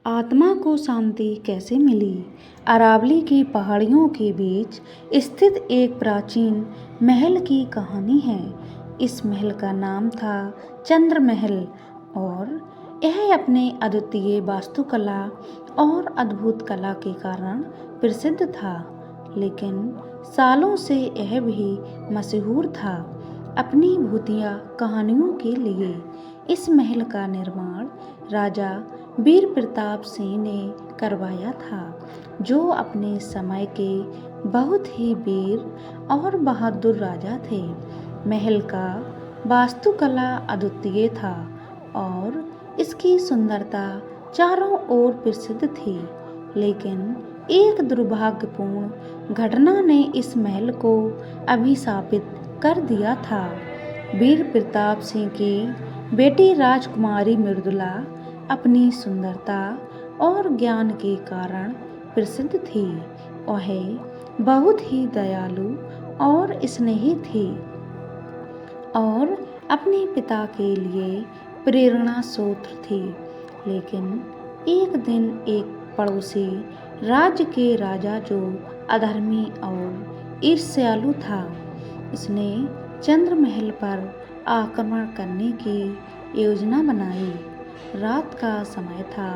आत्मा को शांति कैसे मिली। अरावली की पहाड़ियों के बीच स्थित एक प्राचीन महल की कहानी है। इस महल का नाम था चंद्र महल और यह अपने अद्वितीय वास्तुकला और अद्भुत कला के कारण प्रसिद्ध था। लेकिन सालों से यह भी मशहूर था अपनी भूतिया कहानियों के लिए। इस महल का निर्माण राजा वीर प्रताप सिंह ने करवाया था, जो अपने समय के बहुत ही वीर और बहादुर राजा थे। महल का वास्तुकला अद्वितीय था और इसकी सुंदरता चारों ओर प्रसिद्ध थी। लेकिन एक दुर्भाग्यपूर्ण घटना ने इस महल को अभिशापित कर दिया था। वीर प्रताप सिंह की बेटी राजकुमारी मृदुला अपनी सुंदरता और ज्ञान के कारण प्रसिद्ध थी। वह बहुत ही दयालु और स्नेही थी और अपने पिता के लिए प्रेरणा स्रोत थी। लेकिन एक दिन एक पड़ोसी राज्य के राजा, जो अधर्मी और ईर्ष्यालु था, उसने चंद्र महल पर आक्रमण करने की योजना बनाई। रात का समय था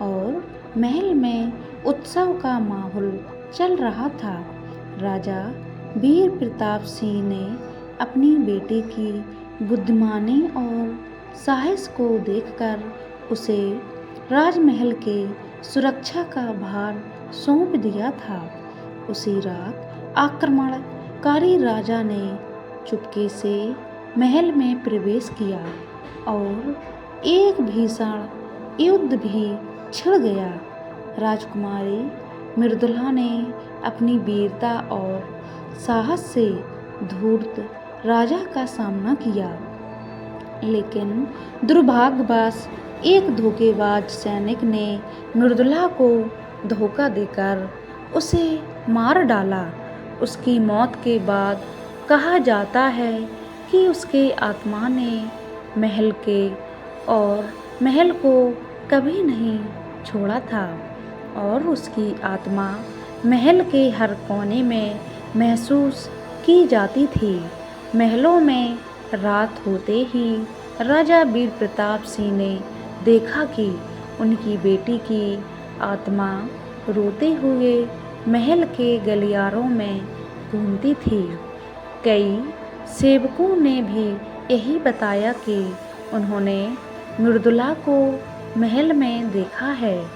और महल में उत्सव का माहौल चल रहा था। राजा वीर प्रताप सिंह ने अपनी बेटी की बुद्धिमानी और साहस को देखकर उसे राजमहल के सुरक्षा का भार सौंप दिया था। उसी रात आक्रमणकारी राजा ने चुपके से महल में प्रवेश किया और एक भीषण युद्ध भी छिड़ गया। राजकुमारी मृदुला ने अपनी वीरता और साहस से धूर्त राजा का सामना किया। लेकिन दुर्भाग्यवश एक धोखेबाज सैनिक ने मृदुला को धोखा देकर उसे मार डाला। उसकी मौत के बाद कहा जाता है कि उसके आत्मा ने महल को कभी नहीं छोड़ा था और उसकी आत्मा महल के हर कोने में महसूस की जाती थी। महलों में रात होते ही राजा वीर प्रताप सिंह ने देखा कि उनकी बेटी की आत्मा रोते हुए महल के गलियारों में घूमती थी। कई सेवकों ने भी यही बताया कि उन्होंने मृदुला को महल में देखा है।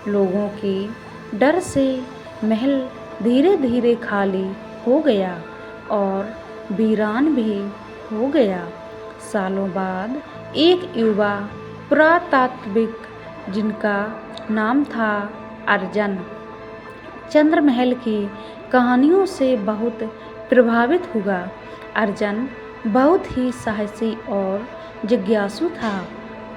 लोगों की डर से महल धीरे धीरे खाली हो गया और वीरान भी हो गया। सालों बाद एक युवा पुरातात्विक, जिनका नाम था अर्जन, चंद्र महल की कहानियों से बहुत प्रभावित हुआ। अर्जन बहुत ही साहसी और जिज्ञासु था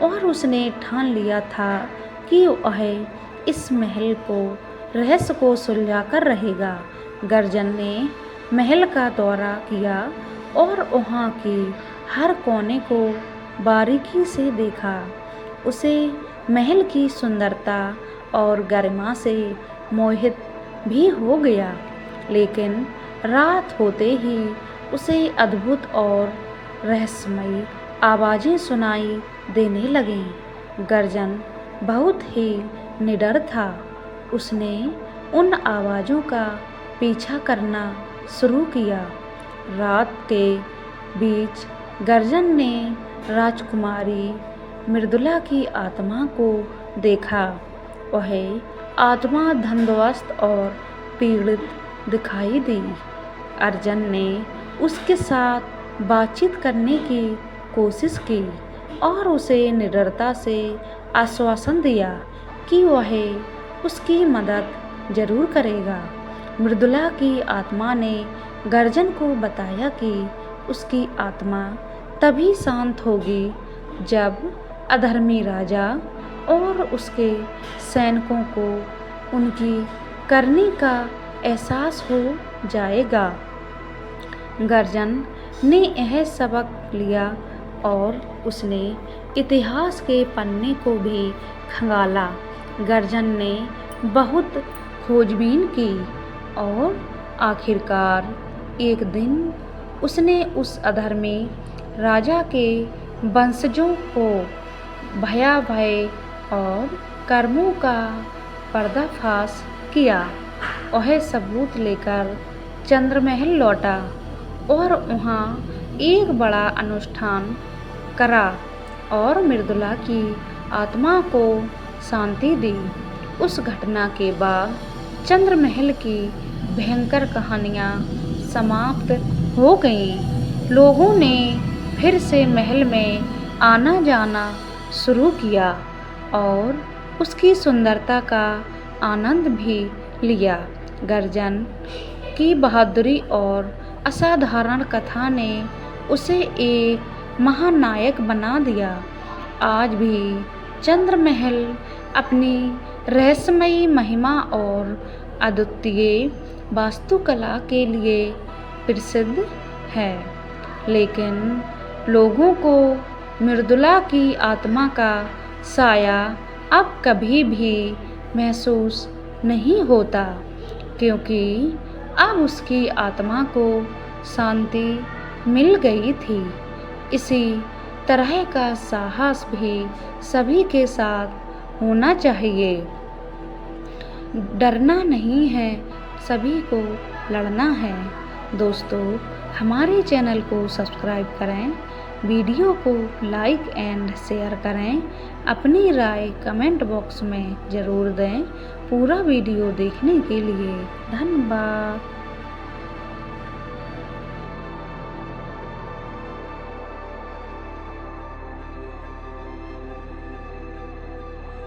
और उसने ठान लिया था कि वह इस महल को रहस्य को सुलझा कर रहेगा। गर्जन ने महल का दौरा किया और वहाँ की हर कोने को बारीकी से देखा। उसे महल की सुंदरता और गरिमा से मोहित भी हो गया। लेकिन रात होते ही उसे अद्भुत और रहस्यमयी आवाज़ें सुनाई देने लगीं। गर्जन बहुत ही निडर था। उसने उन आवाज़ों का पीछा करना शुरू किया। रात के बीच गर्जन ने राजकुमारी मृदुला की आत्मा को देखा। वह आत्मा ध्वस्त और पीड़ित दिखाई दी। अर्जन ने उसके साथ बातचीत करने की कोशिश की और उसे निडरता से आश्वासन दिया कि वह उसकी मदद जरूर करेगा। मृदुला की आत्मा ने गर्जन को बताया कि उसकी आत्मा तभी शांत होगी जब अधर्मी राजा और उसके सैनिकों को उनकी करनी का एहसास हो जाएगा। गर्जन ने यह सबक लिया और उसने इतिहास के पन्ने को भी खंगाला। गर्जन ने बहुत खोजबीन की और आखिरकार एक दिन उसने उस अधर्मी राजा के वंशजों को भयावह और कर्मों का पर्दाफाश किया। वह सबूत लेकर चंद्रमहल लौटा और वहाँ एक बड़ा अनुष्ठान करा और मृदुला की आत्मा को शांति दी। उस घटना के बाद चंद्रमहल की भयंकर कहानियाँ समाप्त हो गईं। लोगों ने फिर से महल में आना जाना शुरू किया और उसकी सुंदरता का आनंद भी लिया। गर्जन की बहादुरी और असाधारण कथा ने उसे एक महानायक बना दिया। आज भी चंद्रमहल अपनी रहस्यमयी महिमा और अद्वितीय वास्तुकला के लिए प्रसिद्ध है, लेकिन लोगों को मृदुला की आत्मा का साया अब कभी भी महसूस नहीं होता, क्योंकि अब उसकी आत्मा को शांति मिल गई थी। इसी तरह का साहस भी सभी के साथ होना चाहिए। डरना नहीं है, सभी को लड़ना है। दोस्तों, हमारे चैनल को सब्सक्राइब करें, वीडियो को लाइक एंड शेयर करें, अपनी राय कमेंट बॉक्स में ज़रूर दें। पूरा वीडियो देखने के लिए धन्यवाद।